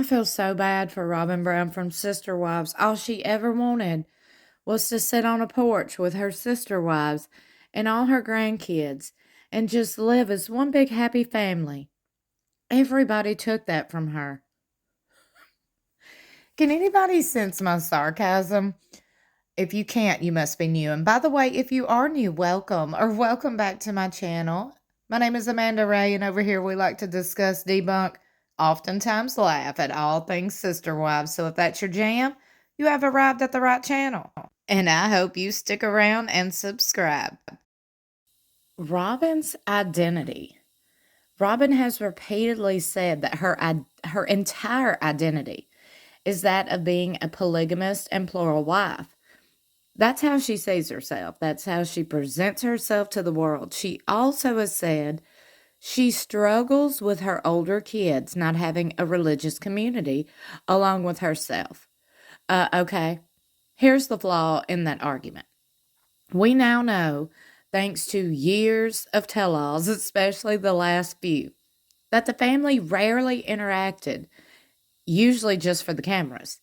I feel so bad for Robyn Brown from Sister Wives. All she ever wanted was to sit on a porch with her sister wives and all her grandkids and just live as one big happy family. Everybody took that from her. Can anybody sense my sarcasm? If you can't, you must be new. And by the way, if you are new, welcome or welcome back to my channel. My name is Amanda Ray, and over here we like to discuss, debunk, oftentimes laugh at all things sister wives. So if that's your jam, you have arrived at the right channel. And I hope you stick around and subscribe. Robyn's identity. Robyn has repeatedly said that her entire identity is that of being a polygamist and plural wife. That's how she sees herself. That's how she presents herself to the world. She also has said she struggles with her older kids not having a religious community along with herself. Okay, here's the flaw in that argument. We now know, thanks to years of tell-alls, especially the last few, that the family rarely interacted, usually just for the cameras.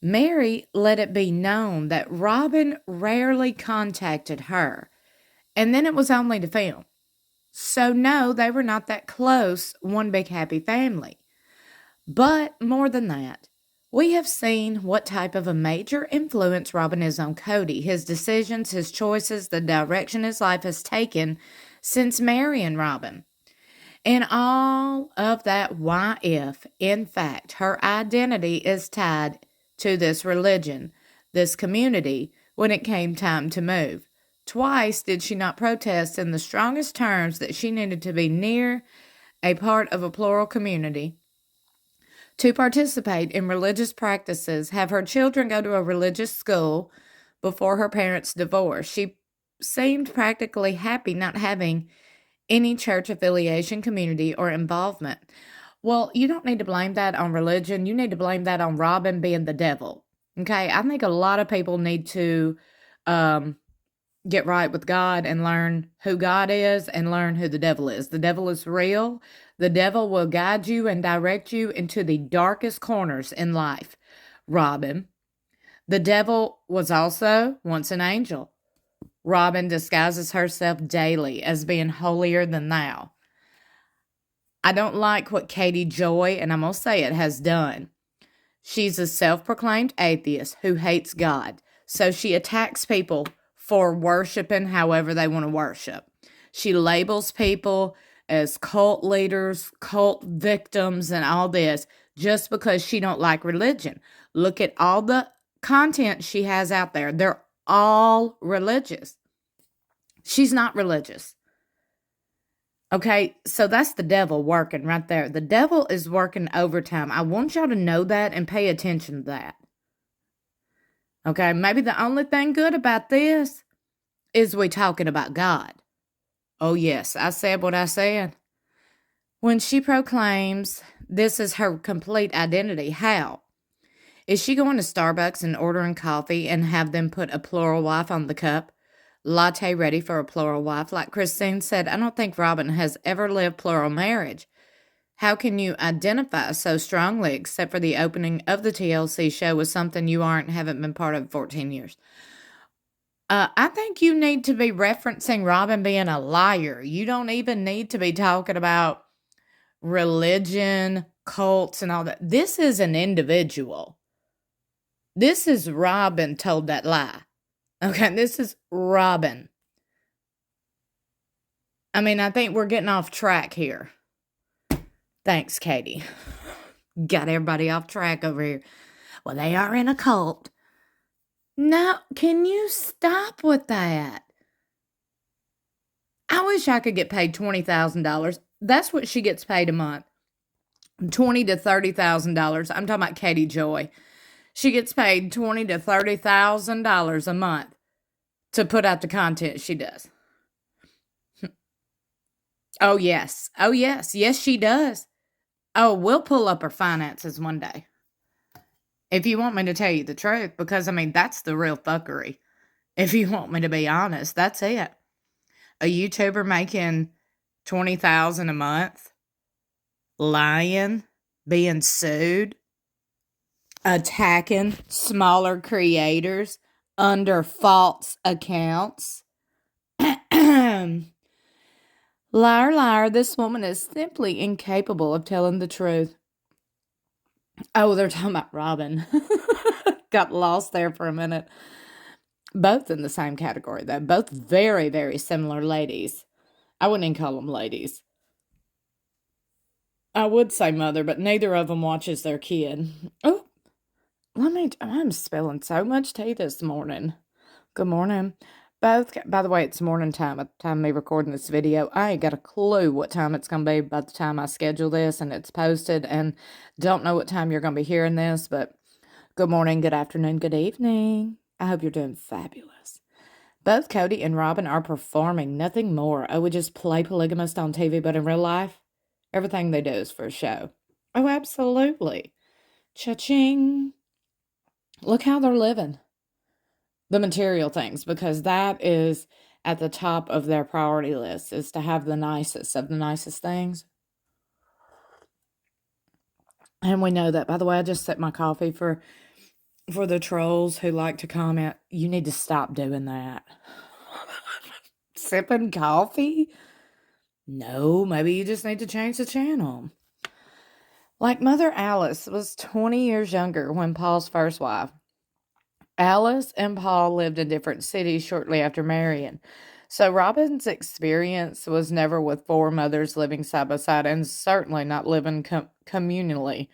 Mary let it be known that Robyn rarely contacted her, and then it was only to film. So no, they were not that close, one big happy family. But more than that, we have seen what type of a major influence Robyn is on Cody, his decisions, his choices, the direction his life has taken since marrying Robyn. And all of that, why if, in fact, her identity is tied to this religion, this community, when it came time to move. Twice did she not protest in the strongest terms that she needed to be near a part of a plural community, to participate in religious practices, have her children go to a religious school before her parents' divorce. She seemed practically happy not having any church affiliation, community, or involvement. Well, you don't need to blame that on religion. You need to blame that on Robyn being the devil. Okay, I think a lot of people need to get right with God and learn who God is and learn who the devil is. The devil is real. The devil will guide you and direct you into the darkest corners in life. Robyn. The devil was also once an angel. Robyn disguises herself daily as being holier than thou. I don't like what Katie Joy, and I'm going to say it, has done. She's a self-proclaimed atheist who hates God. So she attacks people for worshiping however they want to worship. She labels people as cult leaders, cult victims, and all this just because she don't like religion. Look at all the content she has out there. They're all religious. She's not religious. Okay, so that's the devil working right there. The devil is working overtime. I want y'all to know that and pay attention to that. Okay, maybe the only thing good about this is we talking about God. Oh yes, I said what I said. When she proclaims this is her complete identity, how? Is she going to Starbucks and ordering coffee and have them put a plural wife on the cup? Latte ready for a plural wife. Like Christine said, I don't think Robyn has ever lived plural marriage. How can you identify so strongly except for the opening of the TLC show with something you haven't been part of 14 years? I think you need to be referencing Robyn being a liar. You don't even need to be talking about religion, cults, and all that. This is an individual. This is Robyn told that lie. Okay, this is Robyn. I mean, I think we're getting off track here. Thanks, Katie. Got everybody off track over here. Well, they are in a cult. No, can you stop with that? I wish I could get paid $20,000. That's what she gets paid a month. $20,000 to $30,000. I'm talking about Katie Joy. She gets paid $20,000 to $30,000 a month to put out the content she does. Oh, yes. Oh, yes. Yes, she does. Oh, we'll pull up her finances one day. If you want me to tell you the truth, because, I mean, that's the real fuckery. If you want me to be honest, that's it. A YouTuber making $20,000 a month, lying, being sued, attacking smaller creators under false accounts. Liar, liar, this woman is simply incapable of telling the truth. Oh, they're talking about Robyn. Got lost there for a minute. Both in the same category, though. Both very, very similar ladies. I wouldn't even call them ladies. I would say mother, but neither of them watches their kid. Oh, I'm spilling so much tea this morning. Good morning. Both, by the way, it's morning time at the time of me recording this video. I ain't got a clue what time it's going to be by the time I schedule this and it's posted, and don't know what time you're going to be hearing this, but good morning, good afternoon, good evening. I hope you're doing fabulous. Both Cody and Robyn are performing, nothing more. I would just play polygamist on TV, but in real life, everything they do is for a show. Oh, absolutely. Cha-ching. Look how they're living. The material things, because that is at the top of their priority list, is to have the nicest of the nicest things. And we know that. By the way, I just set my coffee for the trolls who like to comment. You need to stop doing that. Sipping coffee? No, maybe you just need to change the channel. Like Mother Alice was 20 years younger when Paul's first wife. Alice and Paul lived in different cities shortly after marrying. So Robyn's experience was never with four mothers living side by side, and certainly not living communally.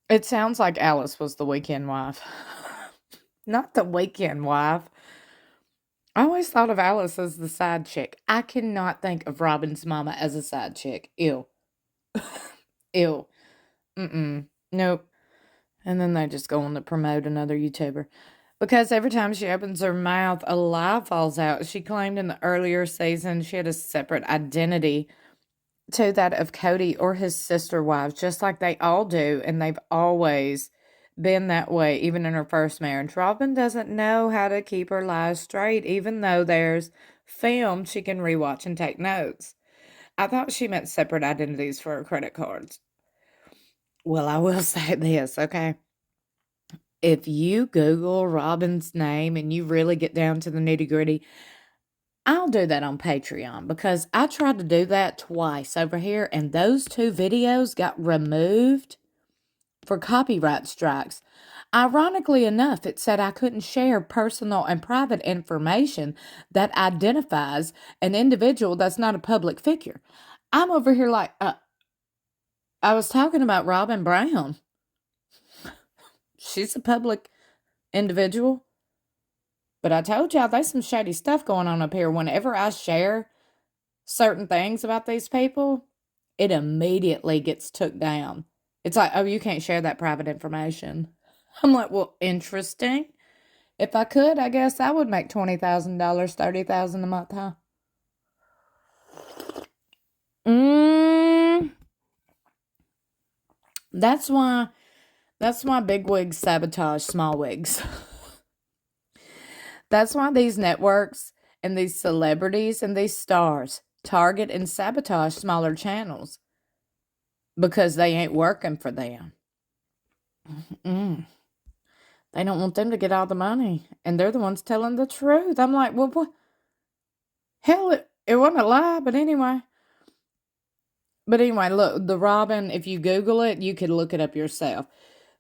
It sounds like Alice was the weekend wife. Not the weekend wife. I always thought of Alice as the side chick. I cannot think of Robyn's mama as a side chick. Ew. Ew. Nope. And then they just go on to promote another YouTuber. Because every time she opens her mouth, a lie falls out. She claimed in the earlier season she had a separate identity to that of Cody or his sister wives, just like they all do, and they've always been that way, even in her first marriage. Robyn doesn't know how to keep her lies straight, even though there's film she can rewatch and take notes. I thought she meant separate identities for her credit cards. Well, I will say this, okay? If you Google Robyn's name and you really get down to the nitty-gritty, I'll do that on Patreon, because I tried to do that twice over here, and those two videos got removed for copyright strikes. Ironically enough, it said I couldn't share personal and private information that identifies an individual that's not a public figure. I'm over here like, I was talking about Robyn Brown. She's a public individual. But I told y'all there's some shady stuff going on up here. Whenever I share certain things about these people, it immediately gets took down. It's like, oh, you can't share that private information. I'm like, well, interesting. If I could, I guess I would make $20,000, $30,000 a month, huh? That's why big wigs sabotage small wigs. That's why these networks and these celebrities and these stars target and sabotage smaller channels, because they ain't working for them. They don't want them to get all the money, and they're the ones telling the truth. I'm like, well, what? Hell, it wasn't a lie, but anyway. But anyway, look, the Robyn, if you Google it, you could look it up yourself.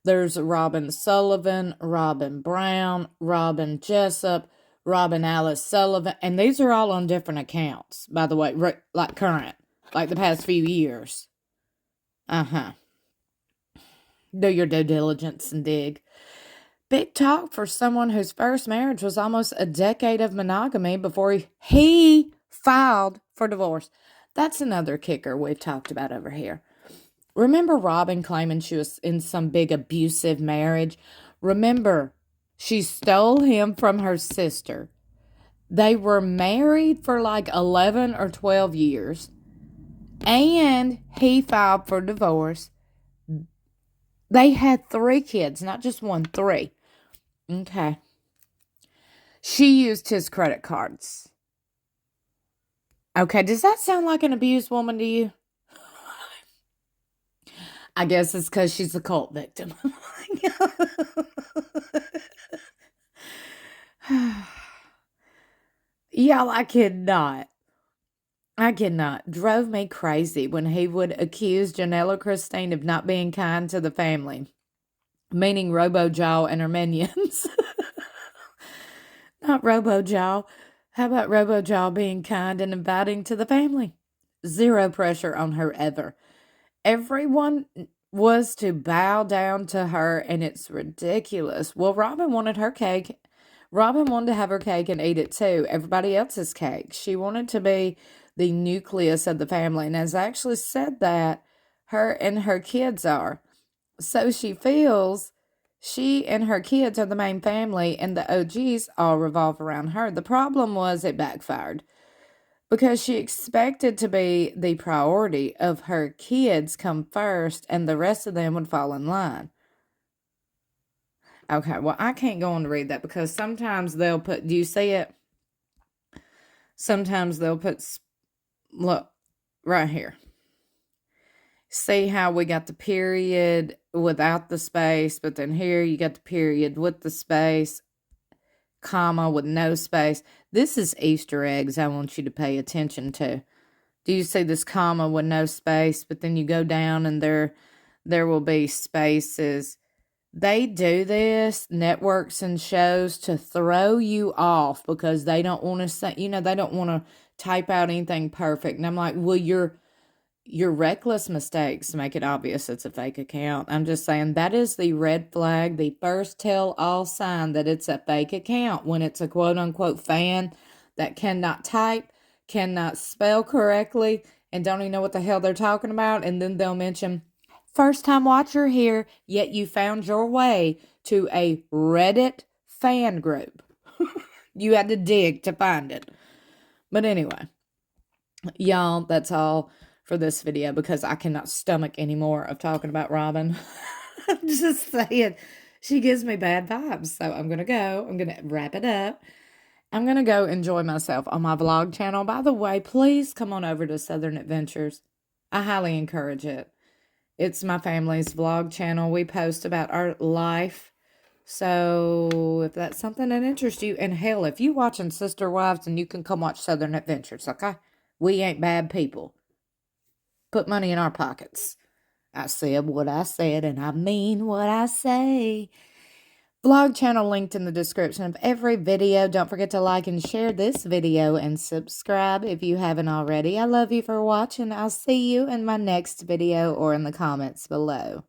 There's Robyn Sullivan, Robyn Brown, Robyn Jessup, Robyn Alice Sullivan, and these are all on different accounts, by the way, like current, like the past few years. Do your due diligence and dig. Big talk for someone whose first marriage was almost a decade of monogamy before he filed for divorce. That's another kicker we've talked about over here. Remember Robyn claiming she was in some big abusive marriage? Remember, she stole him from her sister. They were married for like 11 or 12 years. And he filed for divorce. They had 3 kids, not just 1, 3. Okay. She used his credit cards. Okay, does that sound like an abused woman to you? I guess it's because she's a cult victim. Y'all, I cannot. I cannot. Drove me crazy when he would accuse Janella Christine of not being kind to the family, meaning RoboJaw and her minions. Not RoboJaw. How about RoboJaw being kind and inviting to the family? Zero pressure on her ever. Everyone was to bow down to her, and it's ridiculous. Well, Robyn wanted her cake. Robyn wanted to have her cake and eat it too. Everybody else's cake. She wanted to be the nucleus of the family, and has actually said that her and her kids are. So she feels she and her kids are the main family, and the OGs all revolve around her. The problem was it backfired because she expected to be the priority of her kids come first, and the rest of them would fall in line. Okay, well, I can't go on to read that because sometimes they'll put, do you see it? Sometimes they'll put, look, right here. See how we got the period without the space, but then here you got the period with the space, comma with no space. This is Easter eggs I want you to pay attention to. Do you see this comma with no space? But then you go down and there will be spaces. They do this, networks and shows, to throw you off because they don't want to say, they don't want to type out anything perfect. And I'm like, well, your reckless mistakes make it obvious it's a fake account. I'm just saying that is the red flag, the first tell-all sign that it's a fake account, when it's a quote-unquote fan that cannot type, cannot spell correctly, and don't even know what the hell they're talking about. And then they'll mention, first-time watcher here, yet you found your way to a Reddit fan group. You had to dig to find it. But anyway, y'all, that's all for this video because I cannot stomach any more of talking about Robyn. I'm just saying, she gives me bad vibes. So I'm going to go. I'm going to wrap it up. I'm going to go enjoy myself on my vlog channel. By the way, please come on over to Southern Adventures. I highly encourage it. It's my family's vlog channel. We post about our life. So if that's something that interests you, and hell, if you watching Sister Wives, then you can come watch Southern Adventures, okay? We ain't bad people. Put money in our pockets. I said what I said, and I mean what I say. Vlog channel linked in the description of every video. Don't forget to like and share this video and subscribe if you haven't already. I love you for watching. I'll see you in my next video or in the comments below.